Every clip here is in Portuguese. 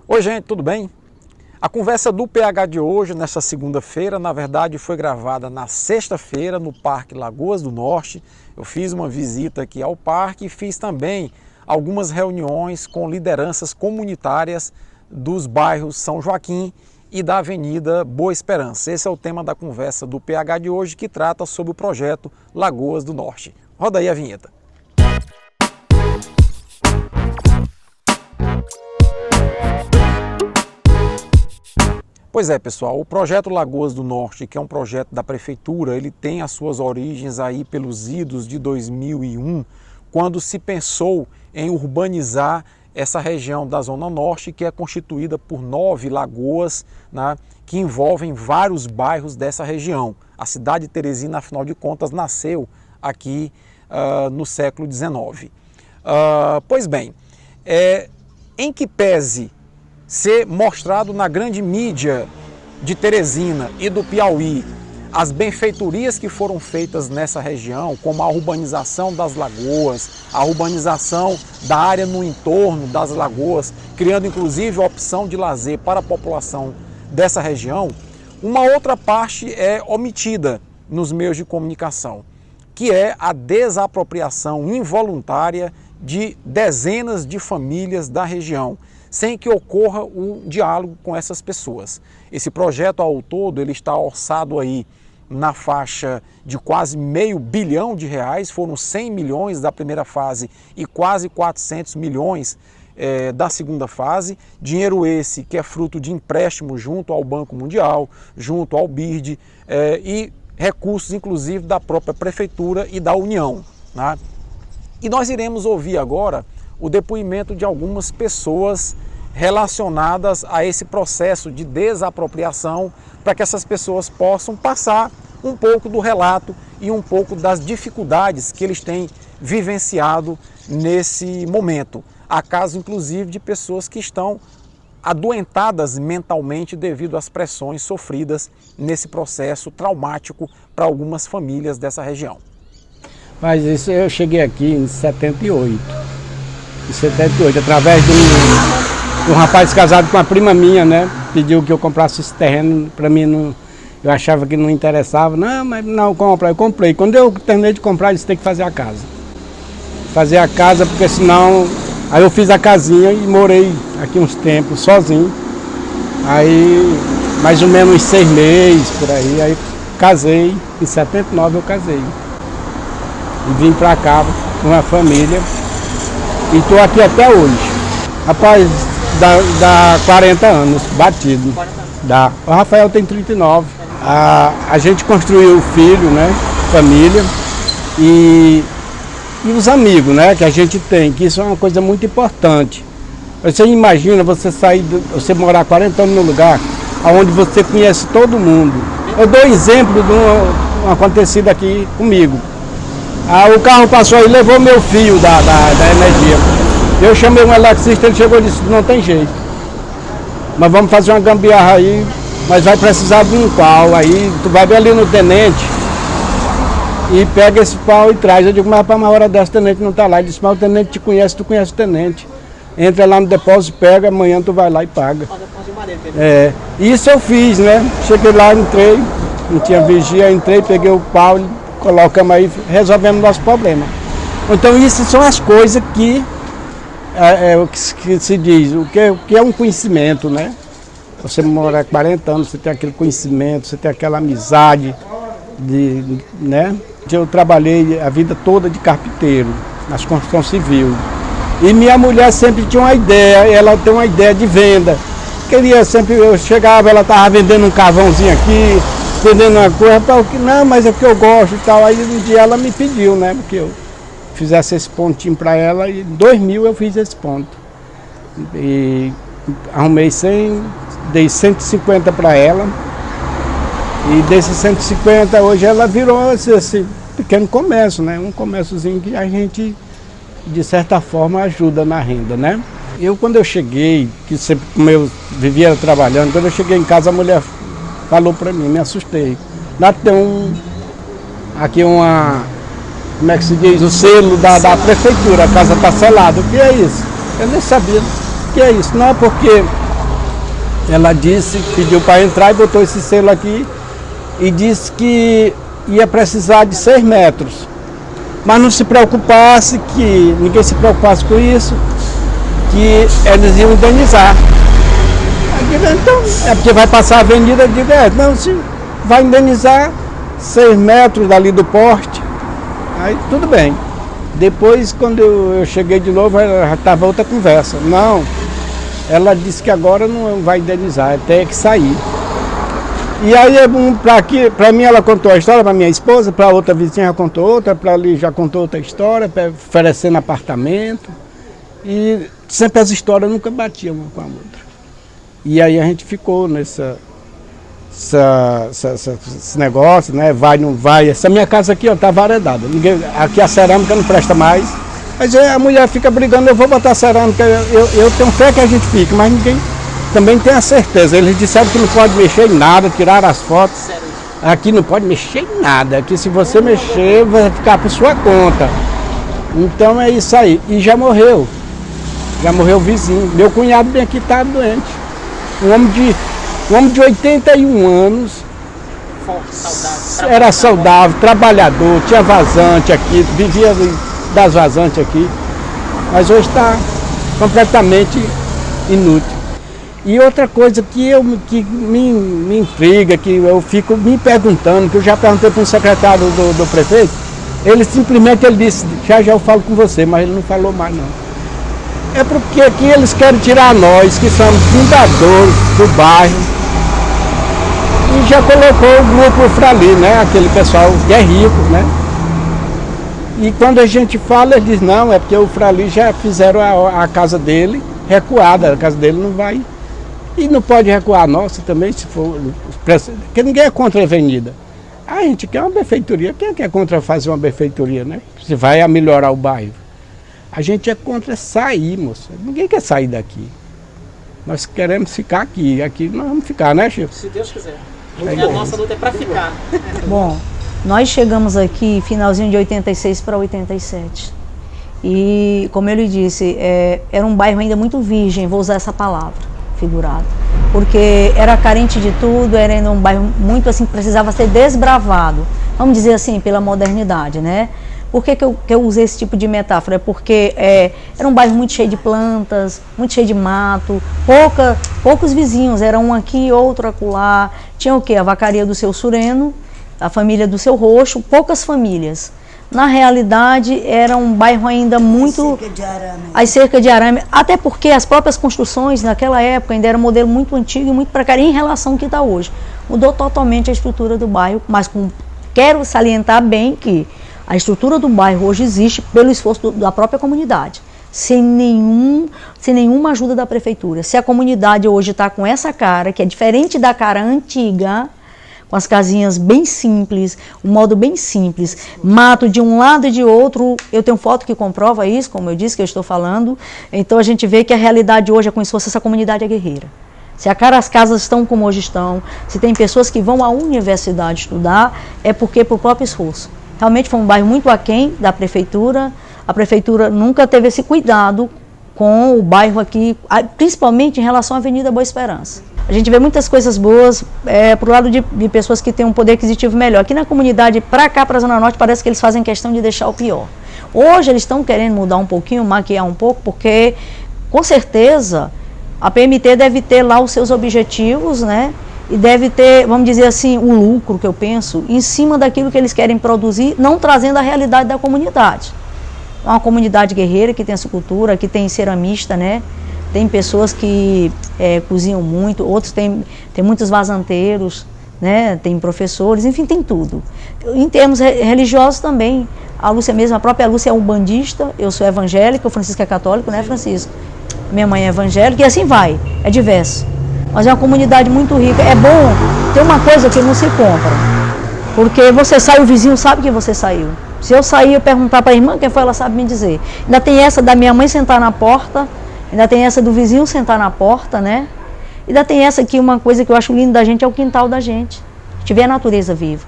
Oi gente, tudo bem? A conversa do PH de hoje, nesta segunda-feira, na verdade foi gravada na sexta-feira no Parque Lagoas do Norte. Eu fiz uma visita aqui ao parque e fiz também algumas reuniões com lideranças comunitárias dos bairros São Joaquim e da Avenida Boa Esperança. Esse é o tema da conversa do PH de hoje, que trata sobre o projeto Lagoas do Norte. Roda aí a vinheta. Pois é, pessoal, o projeto Lagoas do Norte, que é um projeto da prefeitura, ele tem as suas origens aí pelos idos de 2001, quando se pensou em urbanizar essa região da Zona Norte, que é constituída por 9 lagoas, né, que envolvem vários bairros dessa região. A cidade de Teresina, afinal de contas, nasceu aqui no século XIX. Pois bem, em que pese ser mostrado na grande mídia de Teresina e do Piauí as benfeitorias que foram feitas nessa região, como a urbanização das lagoas, a urbanização da área no entorno das lagoas, criando inclusive a opção de lazer para a população dessa região, uma outra parte é omitida nos meios de comunicação, que é a desapropriação involuntária de dezenas de famílias da região, sem que ocorra um diálogo com essas pessoas. Esse projeto ao todo ele está orçado aí na faixa de quase R$500 bilhão, foram 100 milhões da primeira fase e quase 400 milhões da segunda fase, dinheiro esse que é fruto de empréstimo junto ao Banco Mundial, junto ao BIRD e recursos inclusive da própria Prefeitura e da União, né? E nós iremos ouvir agora o depoimento de algumas pessoas relacionadas a esse processo de desapropriação, para que essas pessoas possam passar um pouco do relato e um pouco das dificuldades que eles têm vivenciado nesse momento. Há casos, inclusive, de pessoas que estão adoentadas mentalmente devido às pressões sofridas nesse processo traumático para algumas famílias dessa região. Mas isso eu cheguei aqui em 78. Em 78, através de um rapaz casado com uma prima minha, né? Pediu que eu comprasse esse terreno, para mim não, eu achava que não interessava. Não, mas não, compra, eu comprei. Quando eu terminei de comprar, eles têm que fazer a casa. Fazer a casa, porque senão... Aí eu fiz a casinha e morei aqui uns tempos sozinho. Aí, mais ou menos uns 6 meses, por aí casei. Em 79 eu casei. E vim pra cá com a família. E estou aqui até hoje. Rapaz, dá 40 anos, batido. Dá. O Rafael tem 39. A gente construiu filho, né? Família. E os amigos, né? Que a gente tem, que isso é uma coisa muito importante. Você imagina você sair, você morar 40 anos num lugar onde você conhece todo mundo. Eu dou exemplo de um acontecido aqui comigo. O carro passou aí e levou meu fio da energia. Eu chamei um eletricista, ele chegou e disse, não tem jeito. Mas vamos fazer uma gambiarra aí, mas vai precisar de um pau. Aí tu vai ver ali no tenente e pega esse pau e traz. Eu digo, mas para uma hora dessa o tenente não está lá. Ele disse, mas o tenente te conhece, tu conhece o tenente. Entra lá no depósito, pega, amanhã tu vai lá e paga. Isso eu fiz, né? Cheguei lá, entrei, não tinha vigia, entrei, peguei o pau, colocamos aí, resolvemos o nosso problema. Então isso são as coisas que o que se diz, o que é um conhecimento, né? Você mora 40 anos, você tem aquele conhecimento, você tem aquela amizade, né? Eu trabalhei a vida toda de carpinteiro, na construção civil. E minha mulher sempre tinha uma ideia, ela tem uma ideia de venda. Queria sempre, eu chegava, ela estava vendendo um carvãozinho aqui, vendendo uma coisa, não, mas é porque eu gosto e tal. Aí um dia ela me pediu, né, porque eu fizesse esse pontinho para ela, e em 2000 eu fiz esse ponto. E arrumei 100, dei 150 para ela, e desses 150 hoje ela virou esse pequeno comércio, né, um comérciozinho que a gente, de certa forma, ajuda na renda, né. Quando eu cheguei, que sempre como eu vivia trabalhando, quando eu cheguei em casa a mulher falou para mim, me assustei. Lá tem aqui como é que se diz, o selo da prefeitura, a casa está selada. O que é isso? Eu nem sabia o que é isso. Não, porque ela disse, pediu para entrar e botou esse selo aqui e disse que ia precisar de 6 metros. Mas não se preocupasse, que ninguém se preocupasse com isso, que eles iam indenizar. Eu digo, então, é porque vai passar a avenida, eu digo, não, se vai indenizar 6 metros dali do porte, aí tudo bem. Depois, quando eu cheguei de novo, já estava outra conversa. Não, ela disse que agora não vai indenizar, tem que sair. E aí, para mim, ela contou a história, para minha esposa, para outra vizinha já contou outra, para ali já contou outra história, oferecendo apartamento. E sempre as histórias nunca batiam uma com a outra. E aí a gente ficou esse negócio, né? Vai, não vai. Essa minha casa aqui, ó, tá varedada. Aqui a cerâmica não presta mais. Mas a mulher fica brigando, eu vou botar cerâmica. Eu tenho fé que a gente fica, mas ninguém também tem a certeza. Eles disseram que não pode mexer em nada, tiraram as fotos. Aqui não pode mexer em nada. Aqui se você mexer, vai ficar por sua conta. Então é isso aí. E já morreu. Já morreu o vizinho. Meu cunhado bem aqui tá doente. Um homem de 81 anos. Era saudável, trabalhador, tinha vazante aqui, vivia das vazantes aqui. Mas hoje está completamente inútil. E outra coisa que me intriga, que eu fico me perguntando, que eu já perguntei para um secretário do prefeito, ele disse, já eu falo com você, mas ele não falou mais não. É porque aqui eles querem tirar nós, que somos fundadores do bairro, e já colocou o grupo Frali, né? Aquele pessoal que é rico, né? E quando a gente fala, eles dizem, não, é porque o Frali já fizeram a casa dele recuada, a casa dele não vai. E não pode recuar a nossa também, se for. Porque ninguém é contra a avenida. A gente quer uma benfeitoria. Quem é que é contra fazer uma benfeitoria, né? Se vai melhorar o bairro. A gente é contra sair, moça. Ninguém quer sair daqui. Nós queremos ficar aqui. Aqui nós vamos ficar, né, Chico? Se Deus quiser. A nossa luta é para ficar. Bom, nós chegamos aqui finalzinho de 86 para 87. E, como eu lhe disse, era um bairro ainda muito virgem, vou usar essa palavra, figurado. Porque era carente de tudo, era ainda um bairro muito assim, precisava ser desbravado. Vamos dizer assim, pela modernidade, né? Por que eu usei esse tipo de metáfora? É porque era um bairro muito cheio de plantas, muito cheio de mato, poucos vizinhos, era um aqui, outro acolá. Tinha o quê? A vacaria do seu Sureno, a família do seu Roxo, poucas famílias. Na realidade, era um bairro ainda muito... As cercas de arame. Até porque as próprias construções naquela época ainda era um modelo muito antigo e muito precário em relação ao que está hoje. Mudou totalmente a estrutura do bairro, mas quero salientar bem que a estrutura do bairro hoje existe pelo esforço da própria comunidade, sem nenhuma ajuda da prefeitura. Se a comunidade hoje está com essa cara, que é diferente da cara antiga, com as casinhas bem simples, um modo bem simples, mato de um lado e de outro, eu tenho foto que comprova isso, como eu disse que eu estou falando, então a gente vê que a realidade hoje é com esforço, essa comunidade é guerreira. Se as casas estão como hoje estão, se tem pessoas que vão à universidade estudar, é porque por próprio esforço. Realmente foi um bairro muito aquém da prefeitura, a prefeitura nunca teve esse cuidado com o bairro aqui, principalmente em relação à Avenida Boa Esperança. A gente vê muitas coisas boas pro lado de pessoas que têm um poder aquisitivo melhor. Aqui na comunidade, para cá, para a Zona Norte, parece que eles fazem questão de deixar o pior. Hoje eles estão querendo mudar um pouquinho, maquiar um pouco, porque, com certeza, a PMT deve ter lá os seus objetivos, né? E deve ter, vamos dizer assim, o lucro, que eu penso, em cima daquilo que eles querem produzir, não trazendo a realidade da comunidade. É uma comunidade guerreira que tem essa cultura, que tem ceramista, né? Tem pessoas que cozinham muito, outros tem muitos vazanteiros, né? Tem professores, enfim, tem tudo. Em termos religiosos também, a Lúcia mesmo, a própria Lúcia é umbandista, eu sou evangélica, o Francisco é católico, né, Francisco? Minha mãe é evangélica e assim vai, é diverso. Mas é uma comunidade muito rica. É bom ter uma coisa que não se compra. Porque você sai, o vizinho sabe que você saiu. Se eu sair e perguntar para a irmã quem foi, ela sabe me dizer. Ainda tem essa da minha mãe sentar na porta, ainda tem essa do vizinho sentar na porta, né? Ainda tem essa aqui, uma coisa que eu acho linda da gente é o quintal da gente. A gente vê a natureza viva.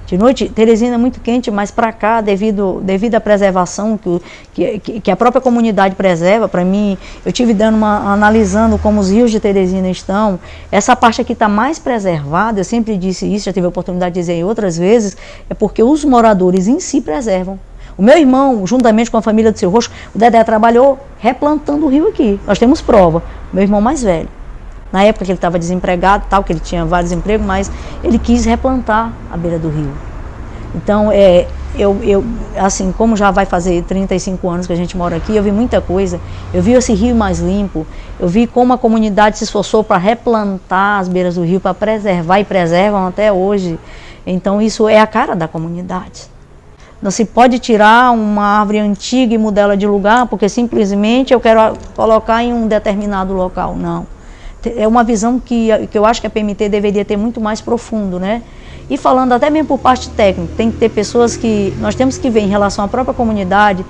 A De noite, Teresina é muito quente, mas para cá, devido à preservação que a própria comunidade preserva, para mim, eu tive analisando como os rios de Teresina estão, essa parte aqui está mais preservada, eu sempre disse isso, já tive a oportunidade de dizer outras vezes, é porque os moradores em si preservam. O meu irmão, juntamente com a família do Seu Roxo, o Dedé trabalhou replantando o rio aqui, nós temos prova, meu irmão mais velho. Na época que ele estava desempregado, tal, que ele tinha vários empregos, mas ele quis replantar a beira do rio. Então, assim, como já vai fazer 35 anos que a gente mora aqui, eu vi muita coisa. Eu vi esse rio mais limpo, eu vi como a comunidade se esforçou para replantar as beiras do rio, para preservar, e preservam até hoje. Então, isso é a cara da comunidade. Não se pode tirar uma árvore antiga e mudar ela de lugar, porque simplesmente eu quero colocar em um determinado local, não. É uma visão que eu acho que a PMT deveria ter muito mais profundo, né? E falando até mesmo por parte técnica, tem que ter pessoas que nós temos que ver em relação à própria comunidade,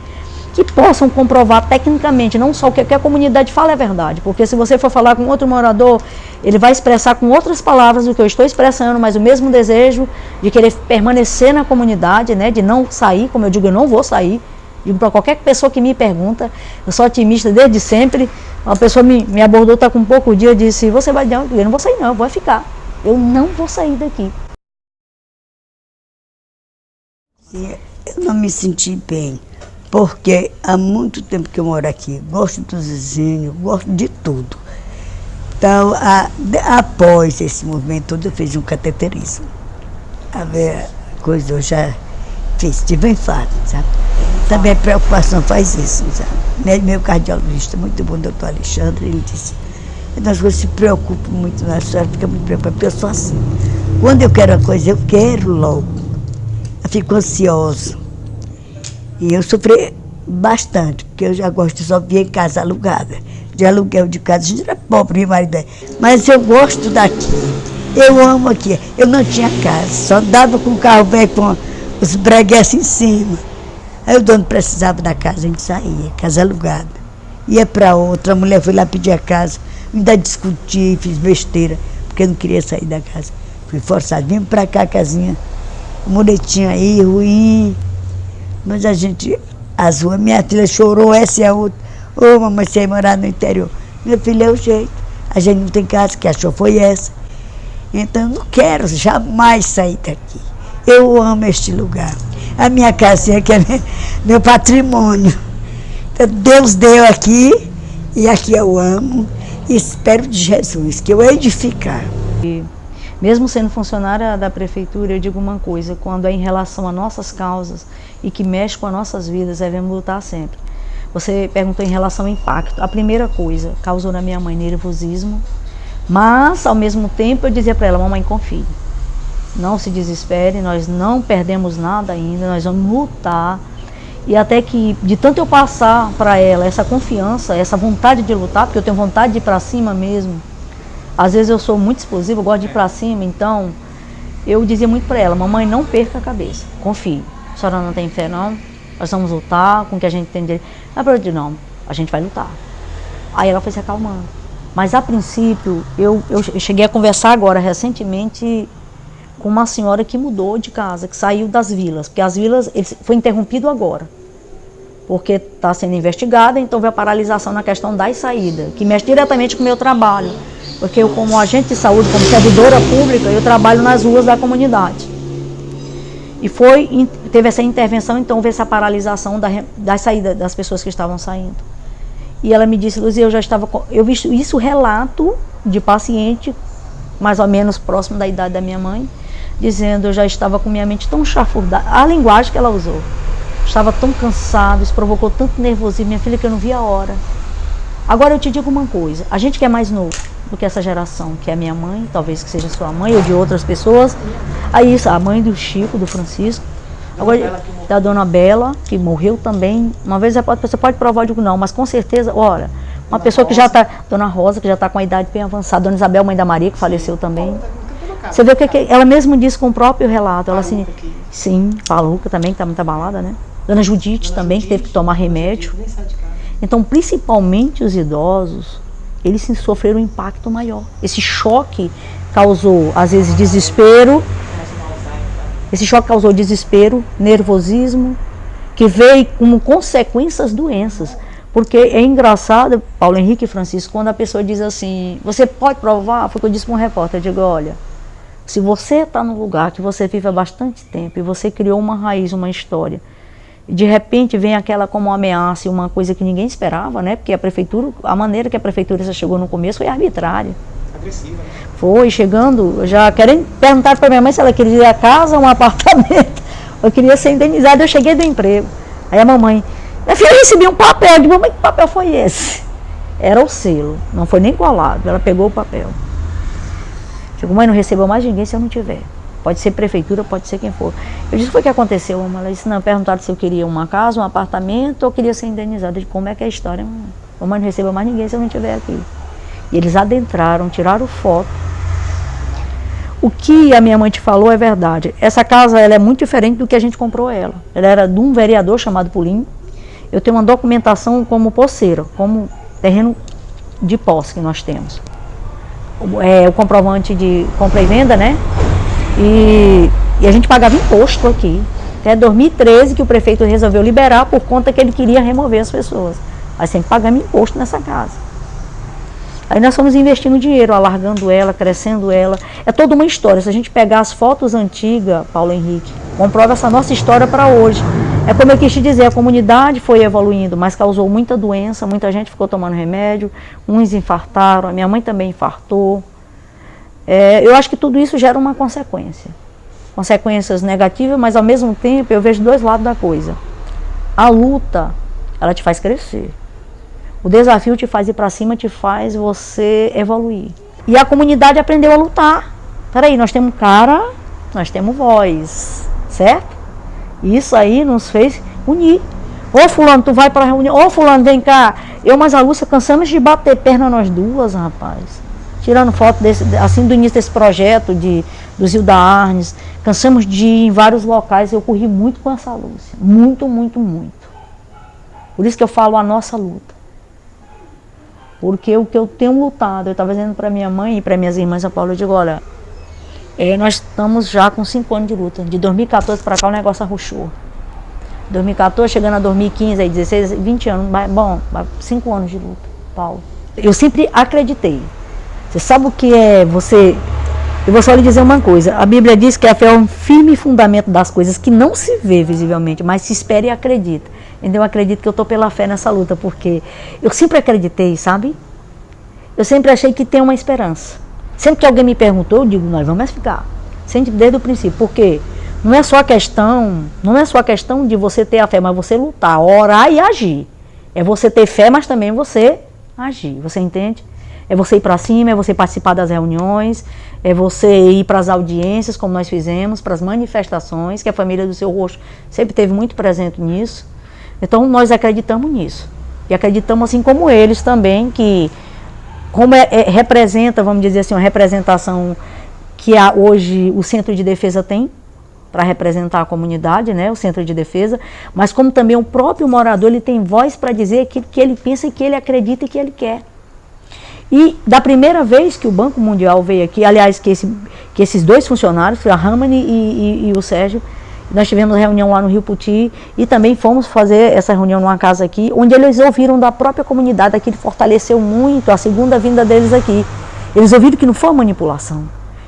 que possam comprovar tecnicamente, não só o que a comunidade fala é verdade, porque se você for falar com outro morador, ele vai expressar com outras palavras o que eu estou expressando, mas o mesmo desejo de querer permanecer na comunidade, né? De não sair, como eu digo, eu não vou sair. Digo para qualquer pessoa que me pergunta, eu sou otimista desde sempre. Uma pessoa me abordou, está com pouco dia, disse, você vai dar? Eu não vou sair não, eu vou ficar. Eu não vou sair daqui. Eu não me senti bem, porque há muito tempo que eu moro aqui, gosto dos vizinhos, gosto de tudo. Então, após esse movimento todo, eu fiz um cateterismo. A coisa eu já fiz, tive um infarto, sabe? Também a preocupação faz isso, sabe? Meu cardiologista, muito bom, doutor Alexandre, ele disse, então você se preocupa muito na história, fica muito preocupada, porque eu sou assim. Quando eu quero uma coisa, eu quero logo. Eu fico ansioso. E eu sofri bastante, porque eu já gosto de só vir em casa alugada. De aluguel de casa, a gente era pobre, meu marido é. Mas eu gosto daqui. Eu amo aqui. Eu não tinha casa, só andava com o carro velho com os breguetes em cima. Aí o dono precisava da casa, a gente saía, casa alugada. Ia para outra, a mulher foi lá pedir a casa, ainda discuti, fiz besteira, porque eu não queria sair da casa. Fui forçado, vim para cá, casinha, muretinha aí, ruim. Mas a gente, as ruas, minha filha chorou, essa e a outra. Ô, mamãe, você ia morar no interior. Meu filho, é o jeito. A gente não tem casa, que achou foi essa. Então, eu não quero jamais sair daqui. Eu amo este lugar. A minha casinha, que é meu patrimônio. Então, Deus deu aqui, e aqui eu amo. E espero de Jesus, que eu edificar. E mesmo sendo funcionária da prefeitura, eu digo uma coisa, quando é em relação a nossas causas e que mexe com as nossas vidas, devemos lutar sempre. Você perguntou em relação ao impacto. A primeira coisa, causou na minha mãe nervosismo, mas ao mesmo tempo eu dizia para ela, mamãe, confie. Não se desespere, nós não perdemos nada ainda, nós vamos lutar. E até que, de tanto eu passar para ela essa confiança, essa vontade de lutar, porque eu tenho vontade de ir para cima mesmo. Às vezes eu sou muito explosiva, eu gosto de ir para cima, então eu dizia muito para ela, mamãe, não perca a cabeça, confie. A senhora não tem fé não? Nós vamos lutar com o que a gente tem direito. Eu disse, não, a gente vai lutar. Aí ela foi se acalmando. Mas a princípio, eu cheguei a conversar agora recentemente com uma senhora que mudou de casa, que saiu das vilas, porque as vilas foi interrompido agora, porque está sendo investigada, então veio a paralisação na questão das saídas, que mexe diretamente com o meu trabalho, porque eu, como agente de saúde, como servidora pública, eu trabalho nas ruas da comunidade. E teve essa intervenção, então houve essa paralisação da saída das pessoas que estavam saindo. E ela me disse, Luzia, eu vi isso relato de paciente, mais ou menos próximo da idade da minha mãe, dizendo, eu já estava com minha mente tão chafurdada, a linguagem que ela usou, estava tão cansado, isso provocou tanto nervosismo, minha filha, que eu não via a hora. Agora eu te digo uma coisa, a gente que é mais novo do que essa geração, que é a minha mãe, talvez que seja sua mãe ou de outras pessoas, aí a mãe do Chico, do Francisco, agora da Dona Bela, que morreu também, uma vez você pode provar, eu digo não, mas com certeza, olha, uma pessoa que já está, Dona Rosa, que já está com a idade bem avançada, Dona Isabel, mãe da Maria, que faleceu também. Você vê o que ela mesmo disse com o próprio relato, ela assim, sim, Paluca também, que está muito abalada, né? Dona Judite também, que teve que tomar remédio. Então, principalmente os idosos, eles sofreram um impacto maior. Esse choque causou, às vezes, desespero. Esse choque causou desespero, nervosismo, que veio como consequências doenças. Porque é engraçado, Paulo Henrique e Francisco, quando a pessoa diz assim, você pode provar? Foi o que eu disse para um repórter, eu digo, olha, se você está num lugar que você vive há bastante tempo e você criou uma raiz, uma história, e de repente vem aquela como uma ameaça e uma coisa que ninguém esperava, né? Porque a prefeitura, a maneira que a prefeitura já chegou no começo foi arbitrária. Agressiva, né? Foi, chegando, já querendo perguntar para minha mãe se ela queria a casa ou um apartamento. Eu queria ser indenizada, eu cheguei do emprego. Aí a mamãe, minha filha, eu recebi um papel. Eu digo, mamãe, que papel foi esse? Era o selo, não foi nem colado, ela pegou o papel. Digo, mãe, não recebeu mais ninguém se eu não tiver. Pode ser prefeitura, pode ser quem for. Eu disse, foi o que aconteceu, mamãe? Ela disse, não, perguntaram se eu queria uma casa, um apartamento ou queria ser indenizada. Eu disse, como é que é a história? Mamãe, não recebeu mais ninguém se eu não tiver aqui. E eles adentraram, tiraram foto. O que a minha mãe te falou é verdade. Essa casa ela é muito diferente do que a gente comprou ela. Ela era de um vereador chamado Pulim. Eu tenho uma documentação como posseira, como terreno de posse que nós temos. O comprovante de compra e venda, né? E a gente pagava imposto aqui. Até 2013 que o prefeito resolveu liberar por conta que ele queria remover as pessoas. Mas sempre pagamos imposto nessa casa. Aí nós fomos investindo dinheiro, alargando ela, crescendo ela. É toda uma história. Se a gente pegar as fotos antigas, Paulo Henrique, comprova essa nossa história para hoje. É como eu quis te dizer, a comunidade foi evoluindo, mas causou muita doença, muita gente ficou tomando remédio, uns infartaram, a minha mãe também infartou. Eu acho que tudo isso gera uma consequência. Consequências negativas, mas ao mesmo tempo eu vejo dois lados da coisa. A luta, ela te faz crescer. O desafio te faz ir para cima, te faz você evoluir. E a comunidade aprendeu a lutar. Peraí, nós temos cara, nós temos voz, certo? E isso aí nos fez unir. Ô fulano, tu vai para a reunião. Ô fulano, vem cá. Eu mais a Lúcia cansamos de bater perna nós duas, rapaz. Tirando foto assim do início desse projeto do Zilda Arnes. Cansamos de ir em vários locais. Eu corri muito com essa Lúcia. Muito, muito, muito. Por isso que eu falo a nossa luta. Porque o que eu tenho lutado, eu estava dizendo para minha mãe e para minhas irmãs, a Paula, eu digo, olha, nós estamos já com 5 anos de luta. De 2014 para cá o negócio arrochou. 2014, chegando a 2015, aí 16, 20 anos, bom, 5 anos de luta, Paulo. Eu sempre acreditei. Você sabe o que é você... Eu vou só lhe dizer uma coisa. A Bíblia diz que a fé é um firme fundamento das coisas que não se vê visivelmente, mas se espera e acredita. Então eu acredito que eu estou pela fé nessa luta, porque eu sempre acreditei, sabe? Eu sempre achei que tem uma esperança. Sempre que alguém me perguntou, eu digo, nós vamos ficar. Sempre desde o princípio, porque não é só questão de você ter a fé, mas você lutar, orar e agir. É você ter fé, mas também você agir, você entende? É você ir para cima, é você participar das reuniões, é você ir para as audiências, como nós fizemos, para as manifestações, que a família do Seu Rosto sempre esteve muito presente nisso. Então nós acreditamos nisso. E acreditamos assim como eles também, que como representa, vamos dizer assim, uma representação que hoje o Centro de Defesa tem, para representar a comunidade, né, o Centro de Defesa, mas como também o próprio morador, ele tem voz para dizer aquilo que ele pensa, que ele acredita e que ele quer. E da primeira vez que o Banco Mundial veio aqui, aliás, que esses dois funcionários, a Ramani e o Sérgio, nós tivemos reunião lá no Rio Puti e também fomos fazer essa reunião numa casa aqui, onde eles ouviram da própria comunidade, aquilo fortaleceu muito a segunda vinda deles aqui. Eles ouviram que não foi uma manipulação.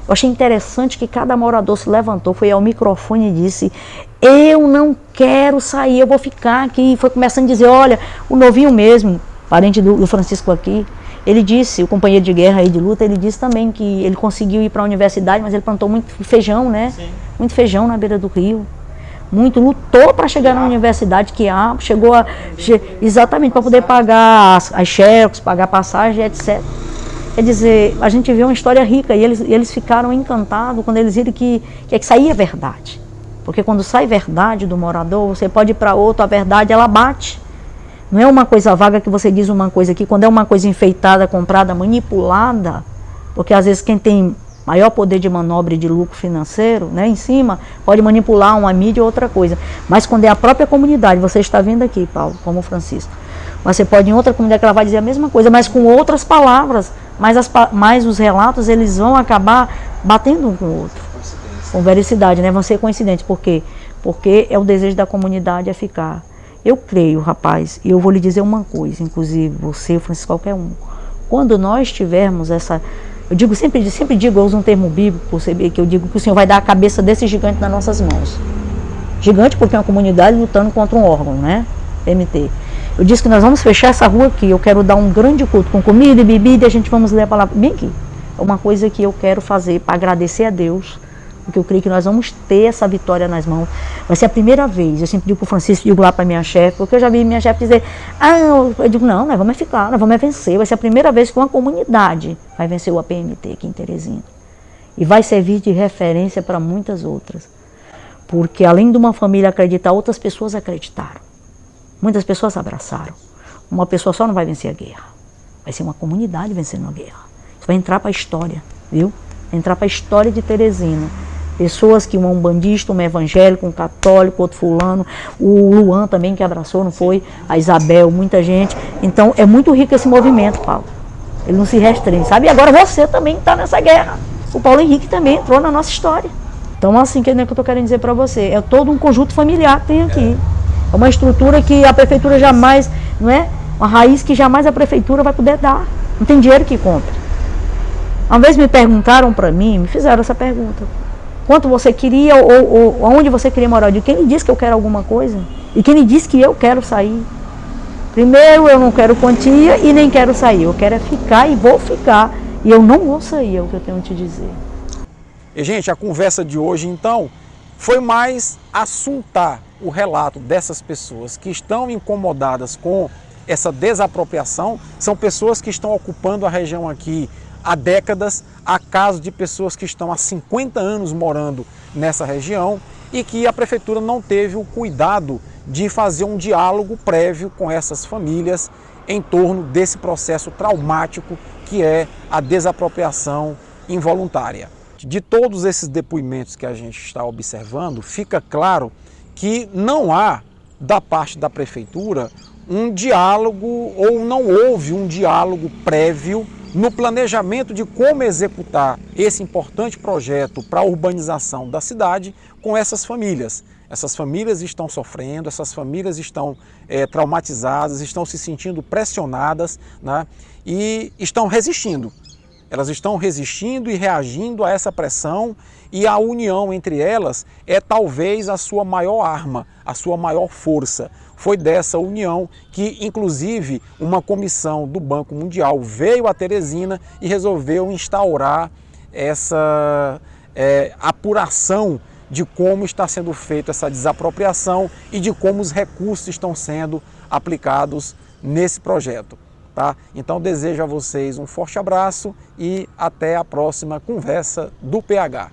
Eu achei interessante que cada morador se levantou, foi ao microfone e disse, eu não quero sair, eu vou ficar aqui. E foi começando a dizer, olha, o novinho mesmo, parente do Francisco aqui, ele disse, o companheiro de guerra aí de luta, ele disse também que ele conseguiu ir para a universidade, mas ele plantou muito feijão, né? Sim. Muito feijão na beira do rio. Muito, lutou para chegar na universidade, chegou exatamente para poder pagar as xerox, pagar passagem, etc. Quer dizer, a gente vê uma história rica e eles ficaram encantados quando eles viram que saía verdade. Porque quando sai verdade do morador, você pode ir para outro, a verdade ela bate. Não é uma coisa vaga que você diz uma coisa aqui, quando é uma coisa enfeitada, comprada, manipulada, porque às vezes quem tem maior poder de manobra e de lucro financeiro, né, em cima, pode manipular uma mídia ou outra coisa. Mas quando é a própria comunidade, você está vendo aqui, Paulo, como o Francisco, você pode ir em outra comunidade que ela vai dizer a mesma coisa, mas com outras palavras, mas os relatos eles vão acabar batendo um com o outro. com veracidade, né? Vão ser coincidentes. Por quê? Porque é o desejo da comunidade a ficar. Eu creio, rapaz, e eu vou lhe dizer uma coisa, inclusive você, Francisco, qualquer um. Quando nós tivermos essa... Eu digo, sempre digo, eu uso um termo bíblico, que eu digo que o Senhor vai dar a cabeça desse gigante nas nossas mãos. Gigante porque é uma comunidade lutando contra um órgão, né? PMT. Eu disse que nós vamos fechar essa rua aqui, eu quero dar um grande culto com comida e bebida e a gente vamos ler a palavra bem aqui. É uma coisa que eu quero fazer para agradecer a Deus, porque eu creio que nós vamos ter essa vitória nas mãos. Vai ser a primeira vez, eu sempre digo para o Francisco, digo lá para minha chefe, porque eu já vi minha chefe dizer, eu digo, não, nós vamos ficar, nós vamos vencer. Vai ser a primeira vez que uma comunidade vai vencer o APMT aqui em Teresina. E vai servir de referência para muitas outras. Porque além de uma família acreditar, outras pessoas acreditaram. Muitas pessoas abraçaram. Uma pessoa só não vai vencer a guerra. Vai ser uma comunidade vencendo a guerra. Isso vai entrar para a história, viu? Vai entrar para a história de Teresina. Pessoas que um bandista, um evangélico, um católico, outro fulano, o Luan também que abraçou, não foi? A Isabel, muita gente. Então é muito rico esse movimento, Paulo. Ele não se restringe, sabe? E agora você também está nessa guerra. O Paulo Henrique também entrou na nossa história. Então assim, que é o que eu estou querendo dizer para você. É todo um conjunto familiar que tem aqui. É uma estrutura que a prefeitura jamais, não é? Uma raiz que jamais a prefeitura vai poder dar. Não tem dinheiro que compre. Uma vez me perguntaram para mim, me fizeram essa pergunta. Quanto você queria ou aonde você queria morar? Eu digo, quem lhe disse que eu quero alguma coisa? E quem lhe disse que eu quero sair? Primeiro, eu não quero quantia e nem quero sair. Eu quero é ficar e vou ficar. E eu não vou sair, é o que eu tenho a te dizer. E, gente, a conversa de hoje, então, foi mais assuntar o relato dessas pessoas que estão incomodadas com essa desapropriação. São pessoas que estão ocupando a região aqui há décadas, há casos de pessoas que estão há 50 anos morando nessa região e que a prefeitura não teve o cuidado de fazer um diálogo prévio com essas famílias em torno desse processo traumático que é a desapropriação involuntária. De todos esses depoimentos que a gente está observando, fica claro que não há, da parte da prefeitura, um diálogo ou não houve um diálogo prévio no planejamento de como executar esse importante projeto para a urbanização da cidade com essas famílias. Essas famílias estão sofrendo, essas famílias estão traumatizadas, estão se sentindo pressionadas, né, e estão resistindo. Elas estão resistindo e reagindo a essa pressão e a união entre elas é talvez a sua maior arma, a sua maior força. Foi dessa união que, inclusive, uma comissão do Banco Mundial veio a Teresina e resolveu instaurar essa apuração de como está sendo feita essa desapropriação e de como os recursos estão sendo aplicados nesse projeto. Tá? Então desejo a vocês um forte abraço e até a próxima conversa do PH.